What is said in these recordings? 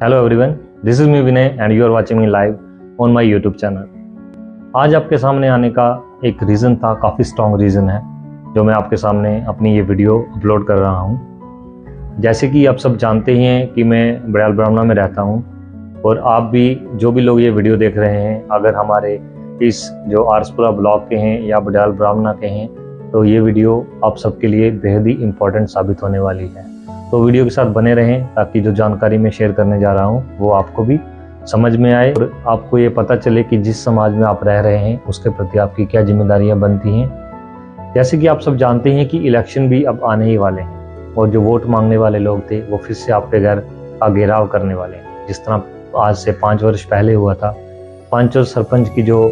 Hello everyone, this is me Vinay and you are watching me live on my YouTube channel. आज आपके सामने आने का एक रीज़न था, काफ़ी स्ट्रॉन्ग रीज़न है जो मैं आपके सामने अपनी ये वीडियो अपलोड कर रहा हूँ। जैसे कि आप सब जानते ही हैं कि मैं बड़याल ब्राह्मणा में रहता हूँ और आप भी जो भी लोग ये वीडियो देख रहे हैं, अगर हमारे इस जो आरसपुरा ब्लॉक के हैं या बड़याल ब्राह्मणा के हैं तो ये वीडियो आप सबके लिए बेहद ही इम्पोर्टेंट साबित होने वाली है। तो वीडियो के साथ बने रहें ताकि जो जानकारी मैं शेयर करने जा रहा हूँ वो आपको भी समझ में आए और आपको ये पता चले कि जिस समाज में आप रह रहे हैं उसके प्रति आपकी क्या जिम्मेदारियां बनती हैं। जैसे कि आप सब जानते हैं कि इलेक्शन भी अब आने ही वाले हैं और जो वोट मांगने वाले लोग थे वो फिर से आपके घर का घेराव करने वाले हैं। जिस तरह आज से 5 वर्ष पहले हुआ था, पंच और सरपंच की जो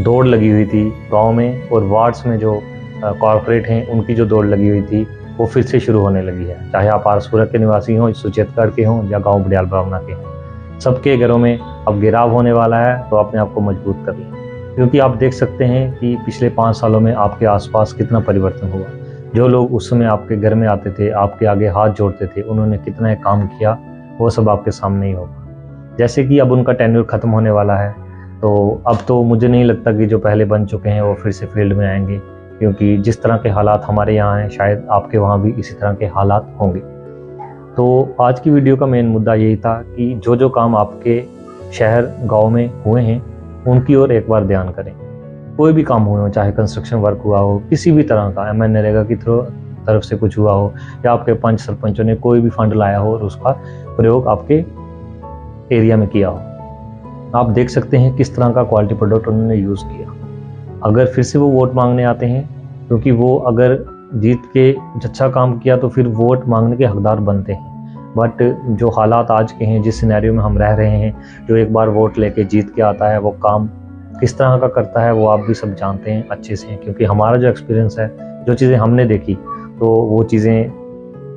दौड़ लगी हुई थी गाँव में और वार्ड्स में जो कॉर्पोरेट हैं उनकी जो दौड़ लगी हुई थी वो फिर से शुरू होने लगी है। चाहे आप आरसपुरा के निवासी हों, सुचेतगढ़ के हों या गांव बड़याल ब्राह्मणा के हों, सबके घरों में अब घेराव होने वाला है। तो अपने आप को मजबूत कर लें, क्योंकि आप देख सकते हैं कि पिछले 5 सालों में आपके आसपास कितना परिवर्तन हुआ। जो लोग उस समय आपके घर में आते थे, आपके आगे हाथ जोड़ते थे, उन्होंने कितना काम किया वो सब आपके सामने ही होगा। जैसे कि अब उनका टेन्योर खत्म होने वाला है तो अब तो मुझे नहीं लगता कि जो पहले बन चुके हैं वो फिर से फील्ड में आएंगे, क्योंकि जिस तरह के हालात हमारे यहाँ हैं शायद आपके वहाँ भी इसी तरह के हालात होंगे। तो आज की वीडियो का मेन मुद्दा यही था कि जो जो काम आपके शहर गांव में हुए हैं उनकी ओर एक बार ध्यान करें। कोई भी काम हुए हो, चाहे कंस्ट्रक्शन वर्क हुआ हो, किसी भी तरह का MNREGA की तरफ से कुछ हुआ हो या आपके पंच सरपंचों ने कोई भी फंड लाया हो और उसका प्रयोग आपके एरिया में किया हो, आप देख सकते हैं किस तरह का क्वालिटी प्रोडक्ट उन्होंने यूज़ किया। अगर फिर से वो वोट मांगने आते हैं, क्योंकि वो अगर जीत के अच्छा काम किया तो फिर वोट मांगने के हकदार बनते हैं। बट जो हालात आज के हैं, जिस सिनेरियो में हम रह रहे हैं, जो एक बार वोट लेके जीत के आता है वो काम किस तरह का करता है वो आप भी सब जानते हैं अच्छे से, क्योंकि हमारा जो एक्सपीरियंस है, जो चीज़ें हमने देखी, तो वो चीज़ें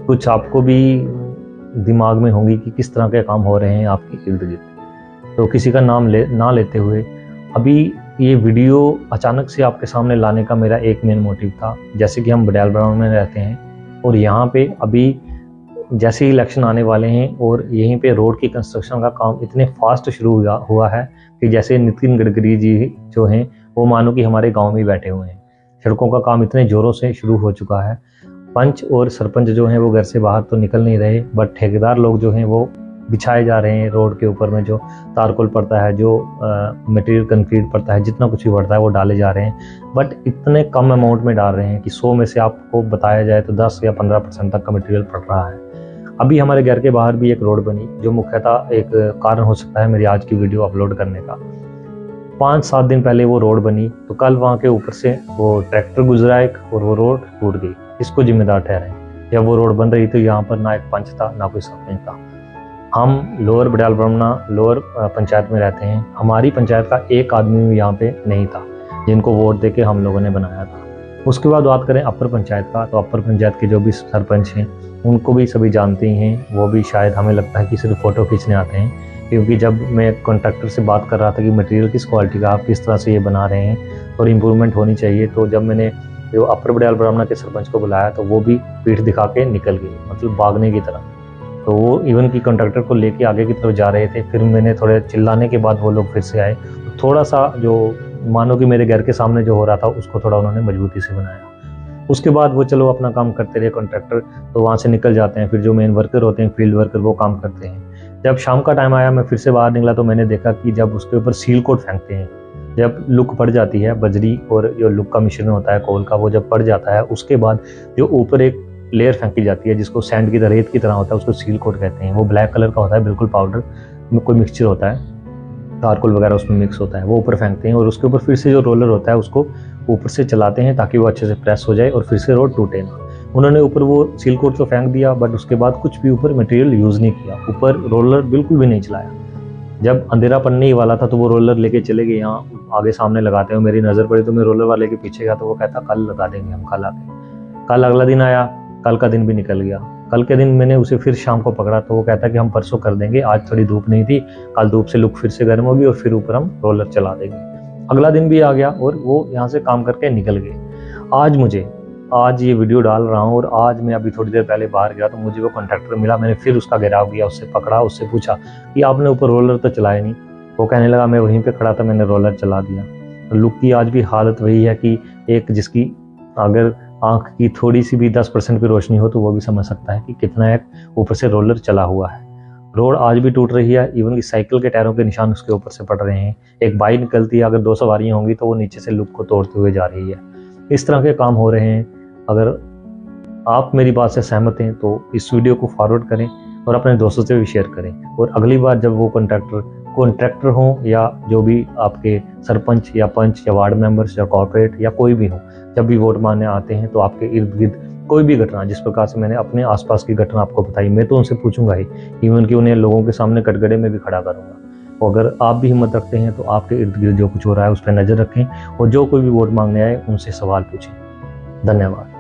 कुछ आपको भी दिमाग में होंगी कि किस तरह के काम हो रहे हैं आपके इर्द गिर्द। तो किसी का नाम ना लेते हुए अभी ये वीडियो अचानक से आपके सामने लाने का मेरा एक मेन मोटिव था। जैसे कि हम बड़याल ब्राह्मणा में रहते हैं और यहाँ पे अभी जैसे ही इलेक्शन आने वाले हैं और यहीं पे रोड की कंस्ट्रक्शन का काम इतने फास्ट शुरू हुआ है कि जैसे नितिन गडकरी जी जो हैं वो मानो कि हमारे गांव में बैठे हुए हैं। सड़कों का काम इतने ज़ोरों से शुरू हो चुका है। पंच और सरपंच जो हैं वो घर से बाहर तो निकल नहीं रहे, बट ठेकेदार लोग जो हैं वो बिछाए जा रहे हैं रोड के ऊपर में। जो तारकोल पड़ता है, जो मटेरियल कंक्रीट पड़ता है, जितना कुछ भी पड़ता है वो डाले जा रहे हैं। बट इतने कम अमाउंट में डाल रहे हैं कि 100 में से आपको बताया जाए तो 10 या 15% तक का मटेरियल पड़ रहा है। अभी हमारे घर के बाहर भी एक रोड बनी, जो मुख्यतः एक कारण हो सकता है मेरी आज की वीडियो अपलोड करने का। 5-7 दिन पहले वो रोड बनी तो कल वहाँ के ऊपर से वो ट्रैक्टर गुजरा एक और वो रोड टूट गई। इसको जिम्मेदार ठहराएं। जब वो रोड बन रही तो यहाँ पर ना एक पंच था ना कोई सरपंच था। हम लोअर बड़याल ब्राह्मणा लोअर पंचायत में रहते हैं। हमारी पंचायत का एक आदमी भी यहाँ पे नहीं था जिनको वोट देके हम लोगों ने बनाया था। उसके बाद बात करें अपर पंचायत का, तो अपर पंचायत के जो भी सरपंच हैं उनको भी सभी जानते ही हैं। वो भी शायद हमें लगता है कि सिर्फ फ़ोटो खींचने आते हैं, क्योंकि जब मैं कॉन्ट्रैक्टर से बात कर रहा था कि मटेरियल किस क्वालिटी का, आप किस तरह से ये बना रहे हैं और इम्प्रूवमेंट होनी चाहिए, तो जब मैंने जो अपर बड़याल ब्राह्मणा के सरपंच को बुलाया तो वो भी पीठ दिखा के निकल गए, मतलब भागने की तरह। तो वो इवन की कॉन्ट्रैक्टर को लेके आगे की तरफ जा रहे थे। फिर मैंने थोड़े चिल्लाने के बाद वो लोग फिर से आए। तो थोड़ा सा जो मानो कि मेरे घर के सामने जो हो रहा था उसको थोड़ा उन्होंने मजबूती से बनाया। उसके बाद वो चलो अपना काम करते रहे कॉन्ट्रैक्टर, तो वहाँ से निकल जाते हैं। फिर जो मेन वर्कर होते हैं, फील्ड वर्कर, वो काम करते हैं। जब शाम का टाइम आया, मैं फिर से बाहर निकला तो मैंने देखा कि जब उसके ऊपर सील कोट फेंकते हैं, जब लुक पड़ जाती है बजरी और जो लुक का मिश्रण होता है कोल का, वो जब पड़ जाता है उसके बाद जो ऊपर एक लेयर फेंकी जाती है जिसको सैंड की तरह, रेत की तरह होता है, उसको सील कोट कहते हैं। वो ब्लैक कलर का होता है, बिल्कुल पाउडर में कोई मिक्सचर होता है, चारकोल वगैरह उसमें मिक्स होता है। वो ऊपर फेंकते हैं और उसके ऊपर फिर से जो रोलर होता है उसको ऊपर से चलाते हैं ताकि वो अच्छे से प्रेस हो जाए और फिर से रोड टूटे ना। उन्होंने ऊपर वो सील कोट तो फेंक दिया, बट उसके बाद कुछ भी ऊपर मटेरियल यूज़ नहीं किया, ऊपर रोलर बिल्कुल भी नहीं चलाया। जब अंधेरा पड़ने ही वाला था तो वो रोलर लेके चले गए यहाँ आगे सामने लगाते हैं। मेरी नज़र पड़ी तो मैं रोलर वाले के पीछे गया तो वो कहता कल लगा देंगे हम, कल आके। कल अगला दिन आया, कल का दिन भी निकल गया। कल के दिन मैंने उसे फिर शाम को पकड़ा तो वो कहता कि हम परसों कर देंगे, आज थोड़ी धूप नहीं थी, कल धूप से लुक फिर से गर्म होगी और फिर ऊपर हम रोलर चला देंगे। अगला दिन भी आ गया और वो यहाँ से काम करके निकल गए। आज मुझे आज ये वीडियो डाल रहा हूँ और आज मैं अभी थोड़ी देर पहले बाहर गया तो मुझे वो कॉन्ट्रैक्टर मिला। मैंने फिर उसका घेराव किया, उससे पकड़ा, उससे पूछा कि आपने ऊपर रोलर तो चलाया नहीं। वो कहने लगा मैं वहीं पे खड़ा था, मैंने रोलर चला दिया। तो लुक की आज भी हालत वही है कि एक जिसकी अगर आँख की थोड़ी सी भी 10% भी रोशनी हो तो वो भी समझ सकता है कि कितना एक ऊपर से रोलर चला हुआ है। रोड आज भी टूट रही है, इवन की साइकिल के टायरों के निशान उसके ऊपर से पड़ रहे हैं। एक बाइक निकलती है, अगर 2 सवारियाँ होंगी तो वो नीचे से लुक को तोड़ते हुए जा रही है। इस तरह के काम हो रहे हैं। अगर आप मेरी बात से सहमत हैं तो इस वीडियो को फॉरवर्ड करें और अपने दोस्तों से भी शेयर करें। और अगली बार जब वो कॉन्ट्रैक्टर हों या जो भी आपके सरपंच या पंच या वार्ड मेंबर्स या कॉर्पोरेट या कोई भी हो, जब भी वोट मांगने आते हैं तो आपके इर्द गिर्द कोई भी घटना, जिस प्रकार से मैंने अपने आसपास की घटना आपको बताई, मैं तो उनसे पूछूंगा ही, इवन कि उन्हें लोगों के सामने कटघरे में भी खड़ा करूंगा। और अगर आप भी हिम्मत रखते हैं तो आपके इर्द गिर्द जो कुछ हो रहा है उस पर नज़र रखें और जो कोई भी वोट मांगने आए उनसे सवाल पूछें। धन्यवाद।